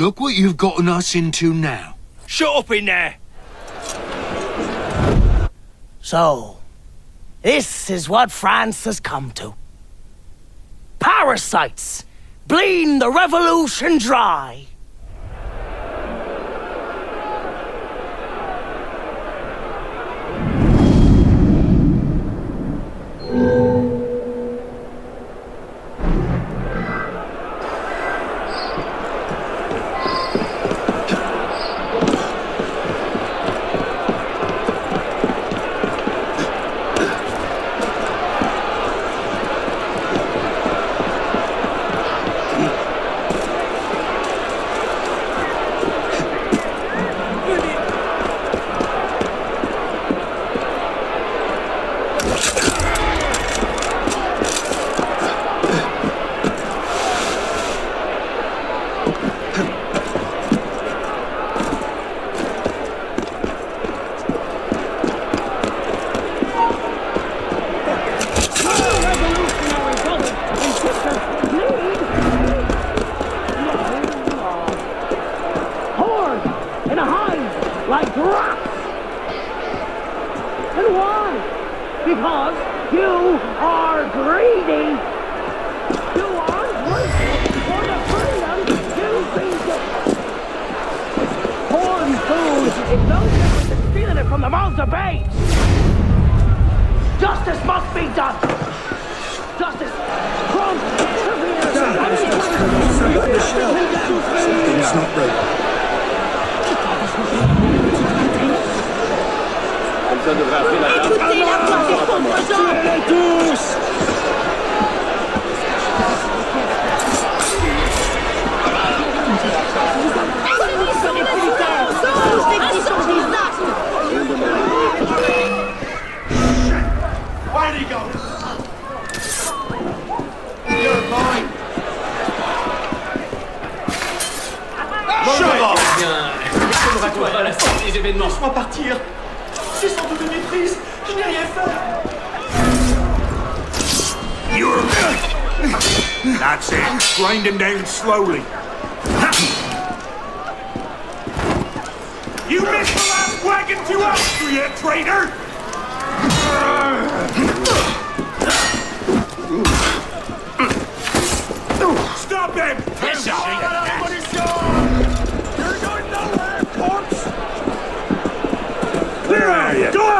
Look what you've gotten us into now. Shut up in there! So, this is what France has come to. Parasites, bleeding the revolution dry. Laisse-moi partir. C'est sans doute une méprise. Je n'ai rien fait. That's it. Grind him down slowly. You missed the last wagon to Austria, traitor! Stop him! You're going nowhere, corpse! Clear out! Go on!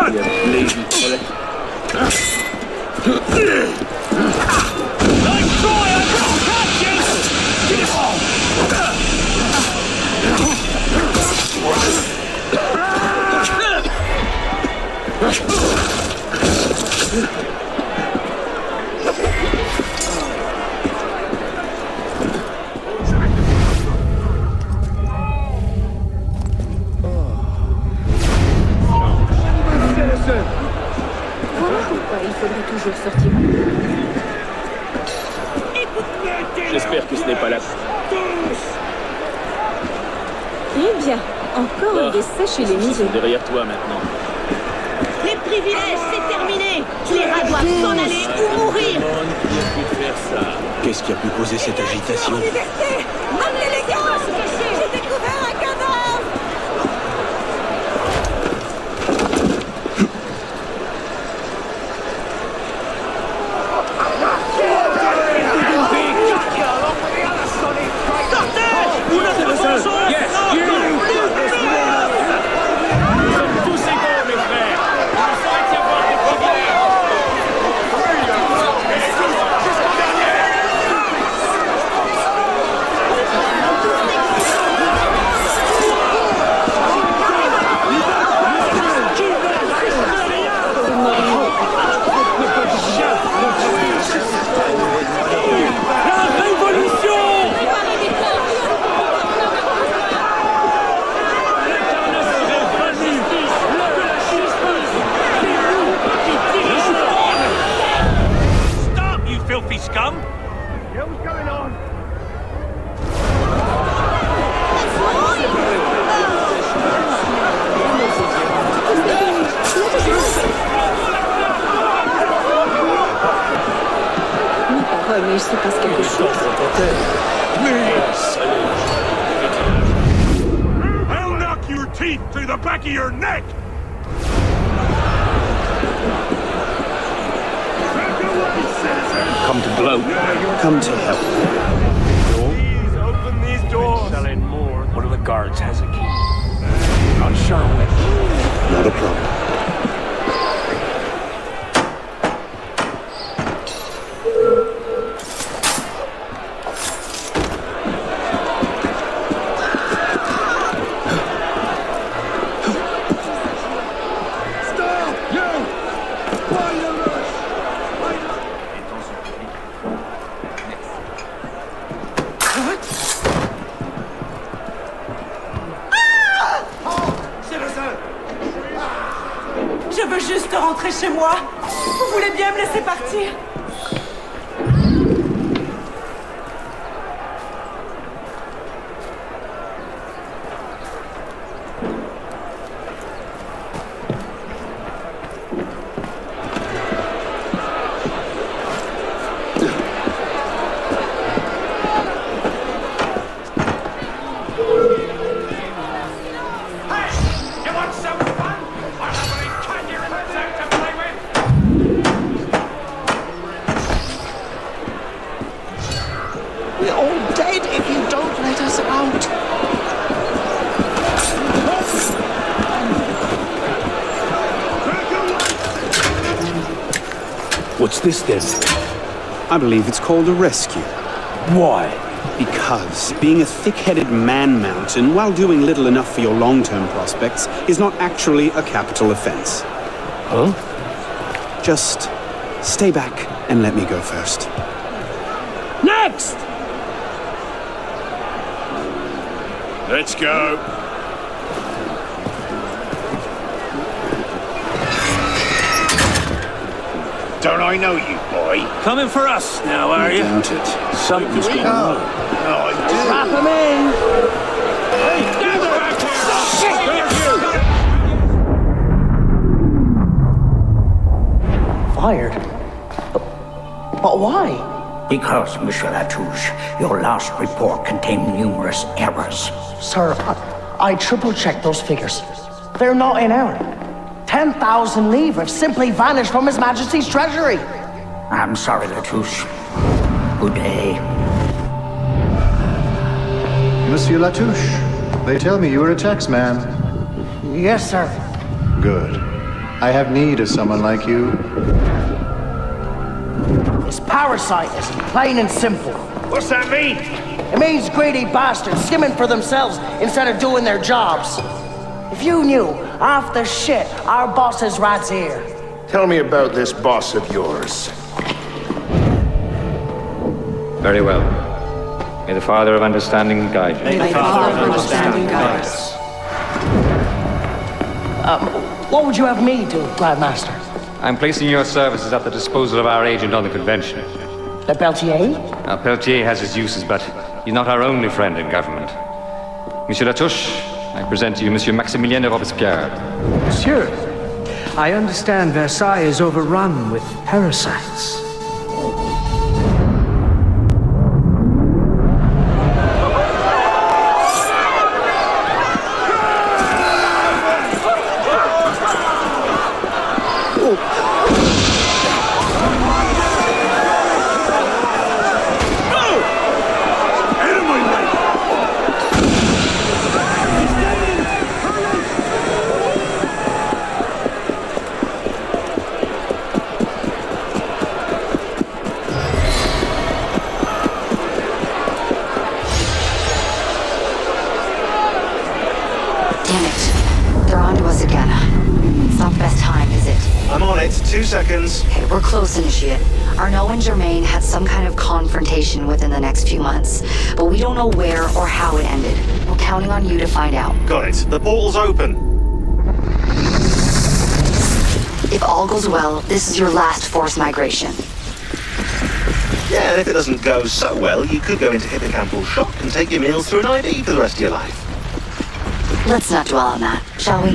J'espère que ce n'est pas la... Eh bien, encore un décès chez les Ils sont misés. derrière toi maintenant. Les privilèges, c'est terminé. Les rats doivent s'en aller ou mourir. Qui a pu faire ça? Qu'est-ce qui a pu causer cette agitation? Liberté! Amenez les gars! J'ai découvert un cadavre! Mais il se passe quelque chose. Mais salut. the back of your neck! Back away, citizen! Come to blow. Come to help. Please open these doors! Selling more. One of the guards has a key. Not sure which. Not a problem. Je veux juste rentrer chez moi. Vous voulez bien me laisser partir? You want some fun? Or how many can you represent to play with? We're all dead if you don't let us out. What's this then? I believe it's called a rescue. Why? Because being a thick-headed man-mountain while doing little enough for your long-term prospects is not actually a capital offense. Huh? Just stay back and let me go first. Next! Let's go. Don't I know you, boy? Coming for us now, are you? Doubt it. Something's going on. No, I do. Drop him in! Fired? But why? Because, Monsieur Latouche, your last report contained numerous errors. Sir, I triple-checked those figures. They're not in error. 10,000 livres simply vanished from His Majesty's treasury. I'm sorry, Latouche. Good day. Monsieur Latouche, they tell me you are a taxman. Yes, sir. Good. I have need of someone like you. It's parasitism, plain and simple. What's that mean? It means greedy bastards skimming for themselves instead of doing their jobs. If you knew half the shit our bosses rats here. Tell me about this boss of yours. Very well. May the Father of Understanding guide you. May the Father of Understanding guide us. What would you have me do, Grand Master? I'm placing your services at the disposal of our agent on the convention. Le Peltier? Now, Peltier has his uses, but he's not our only friend in government. Monsieur Latouche, I present to you Monsieur Maximilien de Robespierre. Monsieur, I understand Versailles is overrun with parasites. Damn it. They're on to us again. It's not the best time, is it? I'm on it. 2 seconds. Okay, we're close, Initiate. Arno and Germain had some kind of confrontation within the next few months, but we don't know where or how it ended. We're counting on you to find out. Got it. The portal's open. If all goes well, this is your last forced migration. Yeah, and if it doesn't go so well, you could go into hippocampal shock and take your meals through an IV for the rest of your life. Let's not dwell on that, shall we?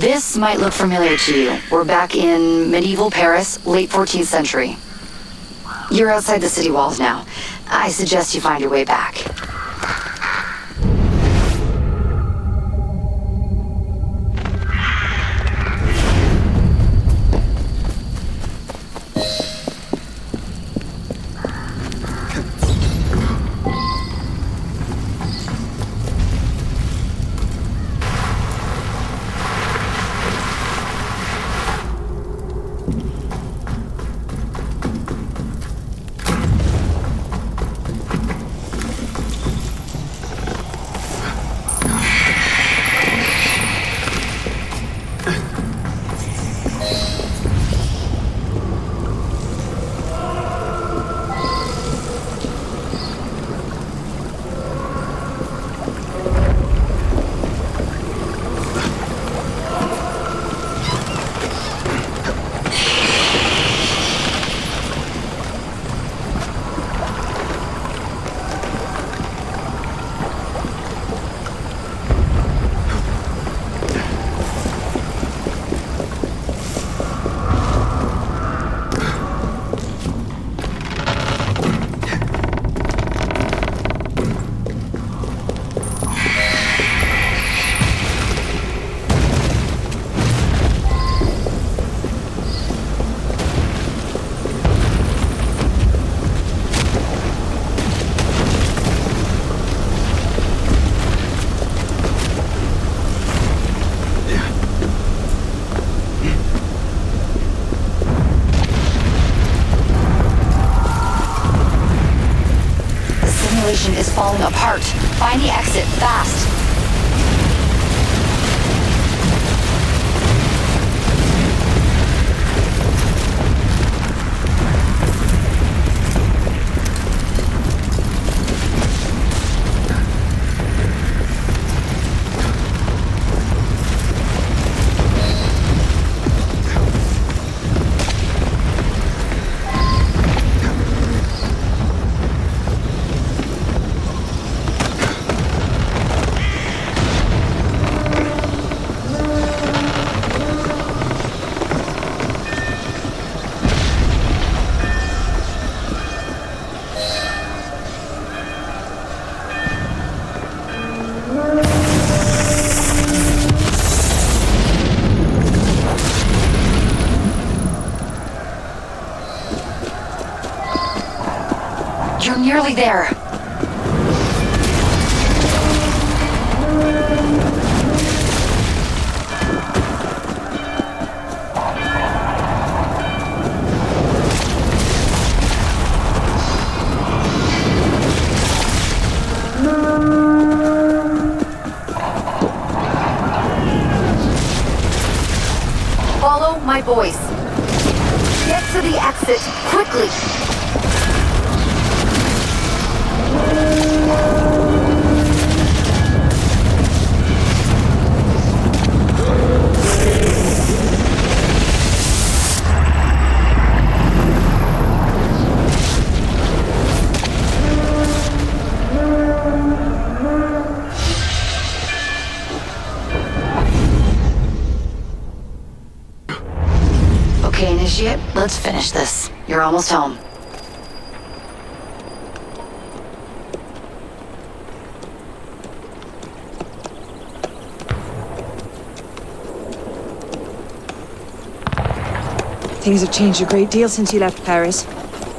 This might look familiar to you. We're back in medieval Paris, late 14th century. You're outside the city walls now. I suggest you find your way back. Is falling apart. Find the exit fast. You're nearly there. Follow my voice. Get to the exit, quickly! Okay, Initiate, let's finish this. You're almost home. Things have changed a great deal since you left Paris.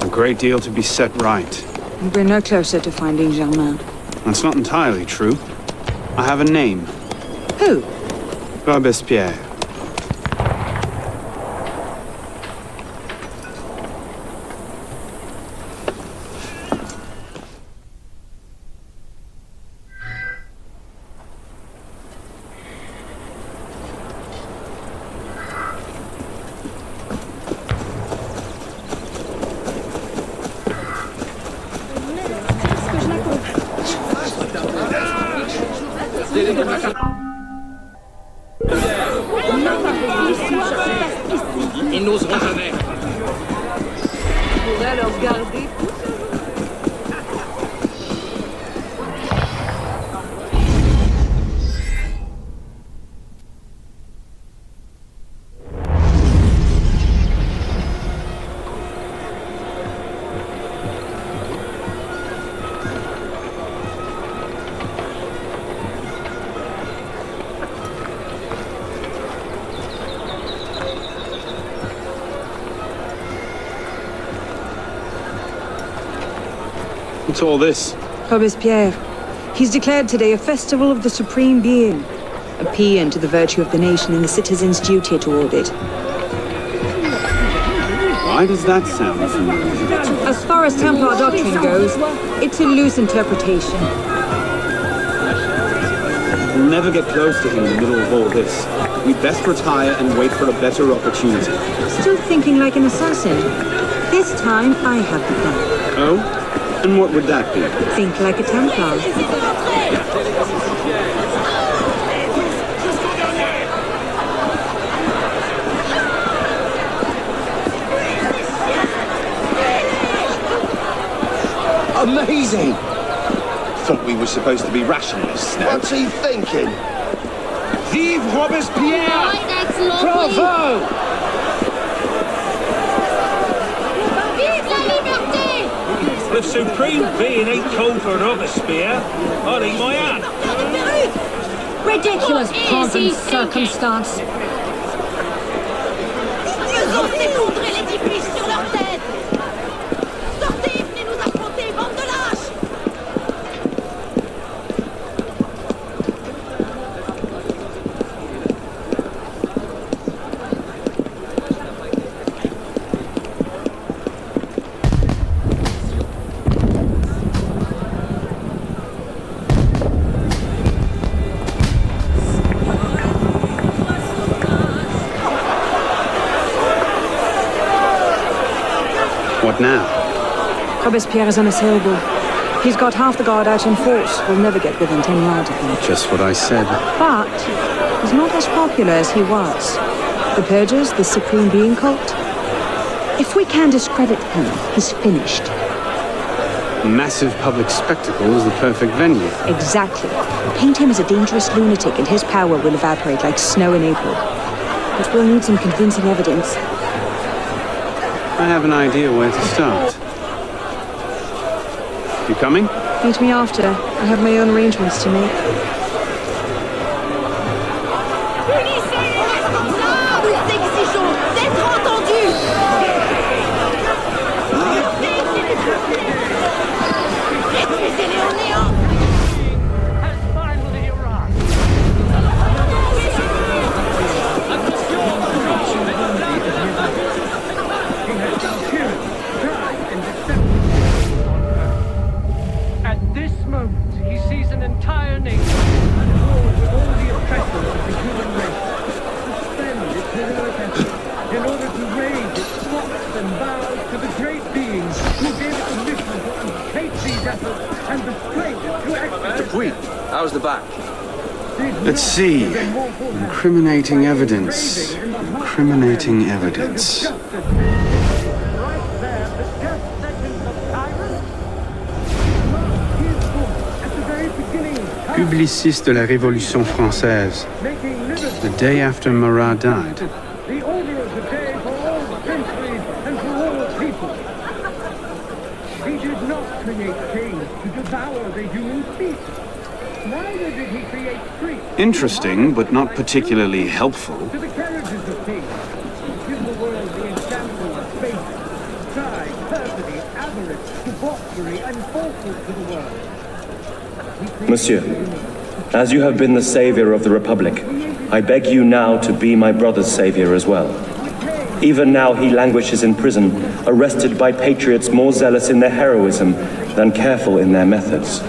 A great deal to be set right. And we're no closer to finding Germain. That's not entirely true. I have a name. Who? Robespierre. Ils n'oseront jamais. On pourrait leur garder. What's all this? Robespierre. He's declared today a festival of the Supreme Being. A paean to the virtue of the nation and the citizen's duty toward it. Why does that sound familiar? As far as Templar doctrine goes, it's a loose interpretation. We'll never get close to him in the middle of all this. We'd best retire and wait for a better opportunity. Still thinking like an assassin. This time, I have the plan. Oh? And what would that be? Think like a Templar. Amazing! Thought we were supposed to be rationalists now. What's he thinking? Vive Robespierre! Bravo! Vive la liberté! The Supreme Being ain't called for Robespierre. I'll eat my hand. Ridiculous pomp and circumstance. Ils ont effondré l'édifice sur leur tête. Sortez, venez nous affronter, bande de lâches. What now? Robespierre is unassailable. He's got half the guard out in force. We'll never get within 10 yards of him. Just what I said. But he's not as popular as he was. The Purgers, the Supreme Being cult. If we can discredit him, he's finished. Massive public spectacle is the perfect venue. Exactly. Paint him as a dangerous lunatic and his power will evaporate like snow in April. But we'll need some convincing evidence. I have an idea where to start. You coming? Meet me after. I have my own arrangements to make. Unissez les responsables! Nous exigeons d'être entendus! Réduisez-les au néant! At this moment, he sees an entire nation at war with all the oppressors of the human race. Suspend its heroic effort in order to raise its flocks and bows to the great beings who gave it the mission to undertake these efforts and persuade it to execute. Dupuis, how's the back? Let's see. Incriminating evidence. Incriminating evidence. Publiciste de la Révolution française. The day after Marat died. The order of the day for all centuries and for all people. He did not create kings to devour the human species. Neither did he create streets. Interesting, but not particularly helpful. To the carriages of kings. Give the world the example of faith, pride, perfidy, avarice, debauchery, and falsehood to the world. Monsieur, as you have been the savior of the Republic, I beg you now to be my brother's savior as well. Even now he languishes in prison, arrested by patriots more zealous in their heroism than careful in their methods.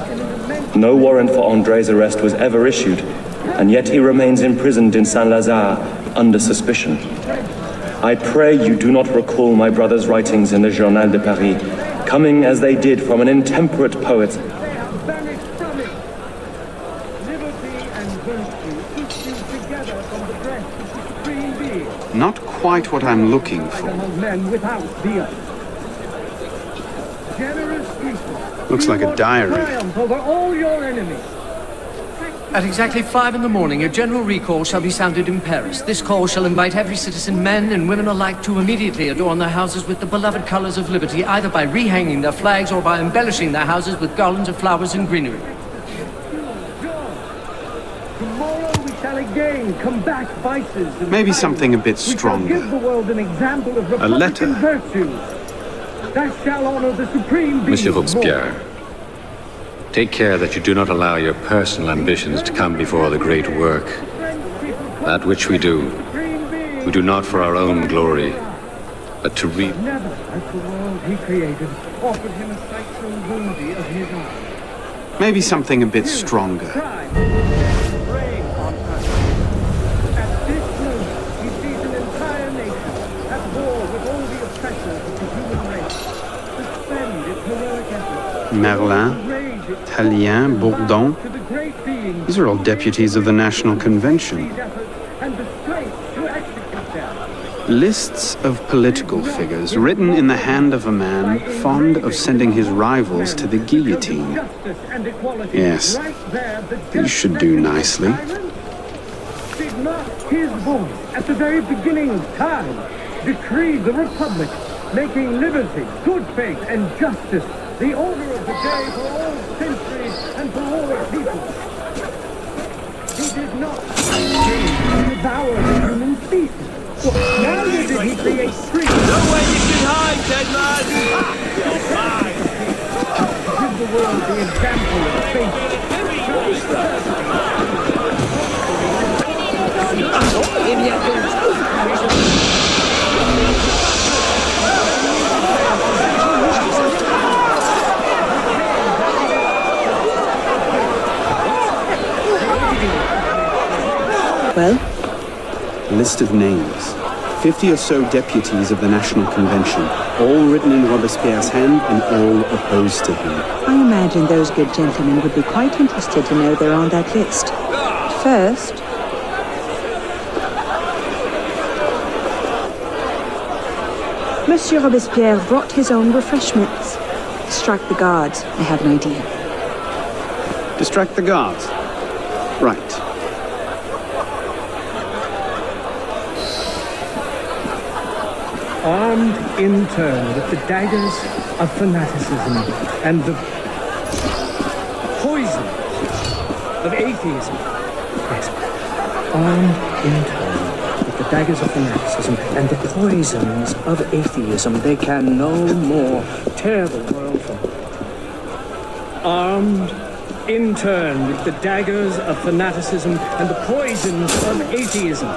No warrant for André's arrest was ever issued, and yet he remains imprisoned in Saint-Lazare under suspicion. I pray you do not recall my brother's writings in the Journal de Paris, coming as they did from an intemperate poet. Not quite what I'm looking for. Looks like a diary. Over all your enemies. At exactly 5 in the morning, a general recall shall be sounded in Paris. This call shall invite every citizen, men and women alike, to immediately adorn their houses with the beloved colors of liberty, either by rehanging their flags or by embellishing their houses with garlands of flowers and greenery. Tomorrow we shall again combat vices. Maybe something a bit stronger. Give the world an example of A letter. Republican virtue. That shall honor the supreme being. Monsieur Robespierre, Take care that you do not allow your personal ambitions to come before the great work. That which we do not for our own glory, but to reap. Never has the world he created offered him a sight so worthy of his eye. Maybe something a bit stronger. At this moment, he sees an entire nation at war with all the oppressors of the human race. Suspend its heroic efforts. Merlin, Talien, Bourdon. These are all deputies of the National Convention. And the strength to execute them. Lists of political figures written in the hand of a man fond of sending his rivals to the guillotine. Yes, he should do nicely. Did not his voice at the very beginning of time decree the Republic, making liberty, good faith, and justice the order of the day for all centuries and for all peoples? He did not devour the human species. Now did he create freedom? Nowhere you can hide, dead man! You're fine! Give the world the example of faith. Well? List of names. 50 or so deputies of the National Convention, all written in Robespierre's hand and all opposed to him. I imagine those good gentlemen would be quite interested to know they're on that list. First... Monsieur Robespierre brought his own refreshments. Distract the guards. I have an idea. Distract the guards. Right. Armed in turn with the daggers of fanaticism and the poison of atheism. Yes. Armed in turn with the daggers of fanaticism and the poisons of atheism, they can no more tear the world from it. Armed in turn with the daggers of fanaticism and the poisons of atheism.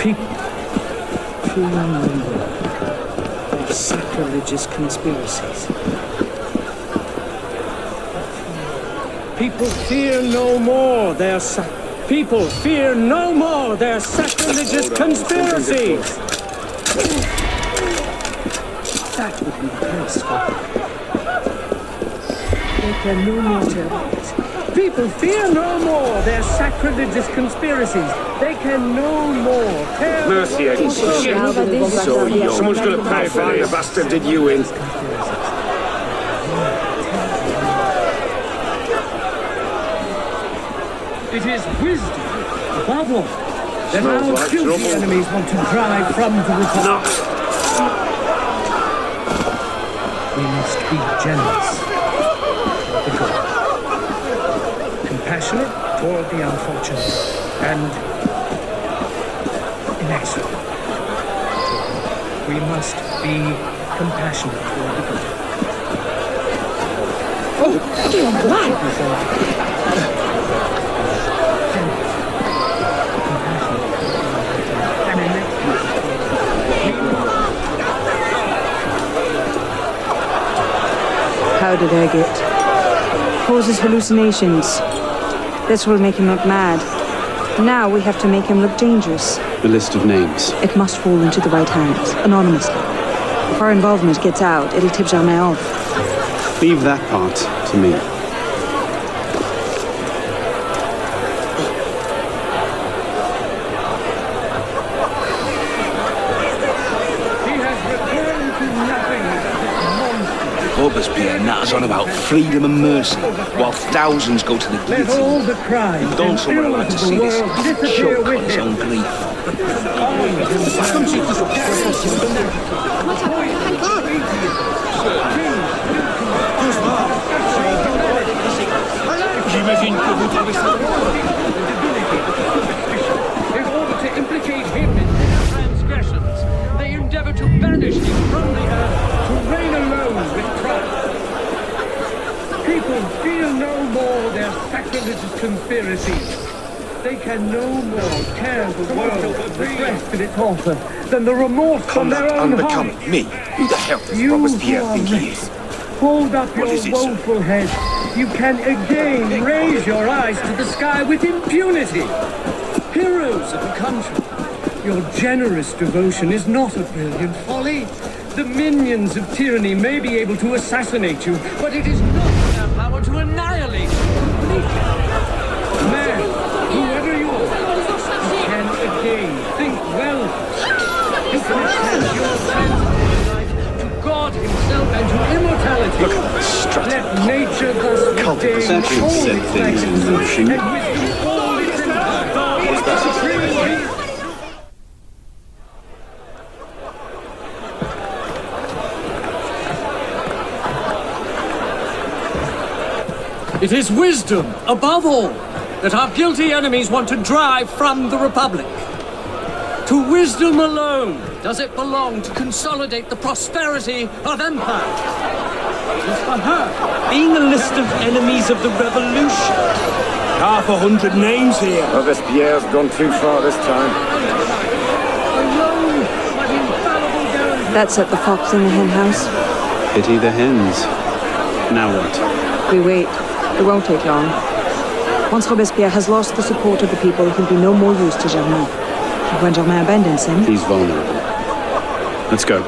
People fear no more their sacrilegious conspiracies. People fear no more their People fear no more their sacrilegious conspiracies. That would be the place for they can no more tell it. People fear no more their sacrilegious conspiracies. They can no more tear Mercy, so young. Someone's gonna pay for it. Bastard, did you win? It is wisdom, above all, that our guilty enemies want to drive from the Republic. We must be generous for the good, compassionate toward the unfortunate, and inexorable. We must be compassionate toward the good. Oh, dear God! How did I get? Causes hallucinations. This will make him look mad. Now we have to make him look dangerous. A list of names. It must fall into the right hands, anonymously. If our involvement gets out, it'll tip Germain off. Leave that part to me. Robespierre natters on about freedom and mercy, while thousands go to the guillotine. Let all the crime Don't somewhere like to see this choke on his own grief. J'imagine que vous trouvez ça. In order to implicate him in their transgressions, they endeavor to banish him from the earth, to people feel no more their sacrilegious conspiracies. They can no more tear the world and the rest of its author than the remorse from their own unbecoming heart. me. Who the hell does You Robespierre who are think he rich, is? hold up What your is it, sir? woeful head. You can again raise your eyes to the sky with impunity. Heroes of the country, your generous devotion is not a brilliant folly. The minions of tyranny may be able to assassinate you, but it is not in their power to annihilate you completely. Man, whoever you are, you can again think well. You can attach your sense to God himself and to immortality. Look at the strut. Let nature thus Cult of retain perception all set its things in magnificence motion. and wisdom all its empire. What's that? Supreme peace. It is wisdom, above all, that our guilty enemies want to drive from the Republic. To wisdom alone does it belong to consolidate the prosperity of empire. It is for her, being a list of enemies of the revolution. 500 names here. Robespierre's gone too far this time. Alone, but infallible guarantee. That set the fox in the hen house. Pity the hens. Now what? We wait. It won't take long. Once Robespierre has lost the support of the people, he'll be no more use to Germain. And when Germain abandons him... He's vulnerable. Let's go.